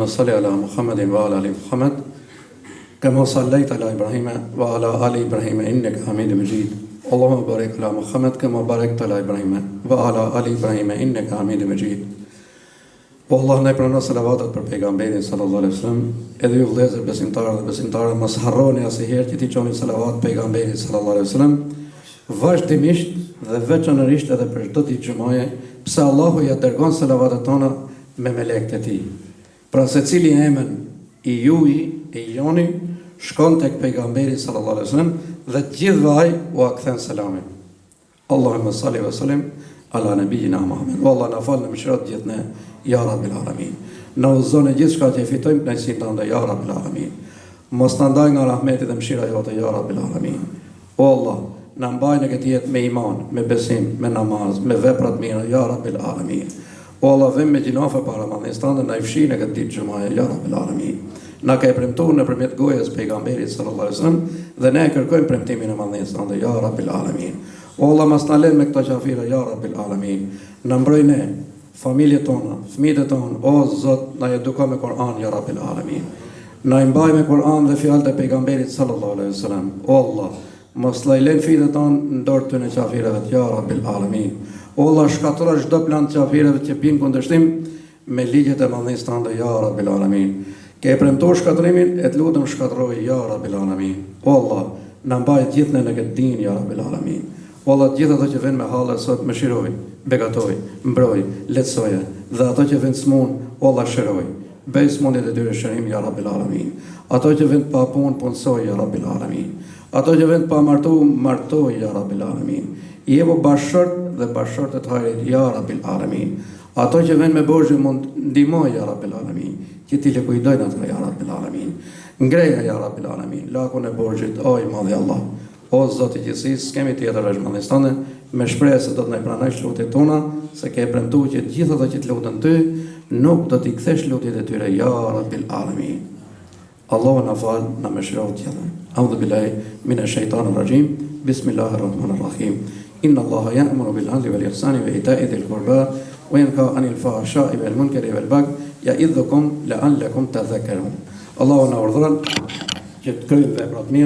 صل على محمد وعلى آل محمد كما صليت على إبراهيم وعلى آل إبراهيم إنك حميد مجيد اللهم بارك على محمد كما باركت على إبراهيم وعلى آل إبراهيم إنك حميد مجيد والله ne pranon salavatet për pejgamberin sallallahu alaihi wasallam, edhe ju vëllezër besimtarë dhe besimtare mos harroni asnjëherë që t'i çoni salavat pejgamberit sallallahu alaihi wasallam, vazhdimisht dhe veçanërisht edhe për çdo ditë xumaje, pse Allahu ja dërgon salavatet tona me melekët e tij. Pra se cili emën i juj e i joni shkon tek pejgamberi sallallahu alaihi wasallam dhe të gjithë vaj u kthen selamin. Allahumma salli wa sallim ala nabiyina Muhammad. Wallah na fal në mëshirat gjithë ne, ya rabbil alamin. Na udhëzon e gjithçka që fitojmë kënaqësinë tënde, ya rabbil alamin. Mos na ndaj nga rahmeti dhe mëshira jote, ya rabbil alamin. O Allah, na mbaj në këtë jetë me iman, me besim, me namaz, me vepra të mira, ya rabbil alamin. O Allah, vem me gjinafe para madhënisë tënde, na i fshi në këtë ditë xumaje, ya rabbil alamin. Na ka e premtuar nëpërmjet gojës pejgamberit sallallahu alaihi wasallam dhe ne e kërkojmë premtimin e madhënisë tënde, ya rabbil alamin. O Allah, mos na lën me këto qafira, ya rabbil alamin. Na mbroj ne, familjet tona, fëmijët tonë, o Zot, na eduko me Kur'an, ya rabbil alamin. Na i mbaj me Kur'an dhe fjalët e pejgamberit sallallahu alaihi wasallam. O Allah, mos lajlen fëmijët tonë në dorë të në qafirave, ya rabbil alamin. O Allah, shkatërro çdo plan të qafirave që bin kundërshtim me ligjet e madhënisë tënde, ya rabbil alamin. Ke premtuar shkatërimin, e të lutem shkatërroj, ya rabbil alamin. O Allah, na mbaj gjithë në këtë din, ya rabbil alamin. O Allah, gjithë ato që vjen me halle sot mëshiroj, begatoj, mbroj, lehtësoje, dhe ato që vjen smun, o Allah shëroj. Bëj smundjet e tyre shërim, ya rabbil alamin. Ato që vjen pa punë, punësoj, ya rabbil alamin. Ato që vjen pa martu, martoj, ya rabbil alamin. Jevu bashkërt dhe bashkërtë të hajrit, ya rabbil alamin. Ato që vjen me borxhe mund ndihmoj, ya rabbil alamin. Që ti le kujdojnë ato, ya rabbil alamin. Ngreja, ya rabbil alamin. Lakun e borxhit, o i madhi Allah. O Zoti i gjithësisë, s'kemi tjetër veç madhënisë tënde, me shpresë se do të na pranosh lutjet tona, se ke premtuar që gjithë ato që të lutën ty, nuk do t'i kthesh lutjet e tyre, ya rabbil alamin. Allahu na fal, na mëshiroj të gjithë. A'udhu billahi minash shaitanir rajim. Bismillahir rahmanir rahim. Inna Allaha ya'muru bil 'adli wal ihsani wa ita'i dhil qurba wa yanha 'anil fahsha'i wal munkari wal baghi ya'idhukum la'allakum tadhakkarun. Allahu na urdhëron që të kryejmë vepra të mira.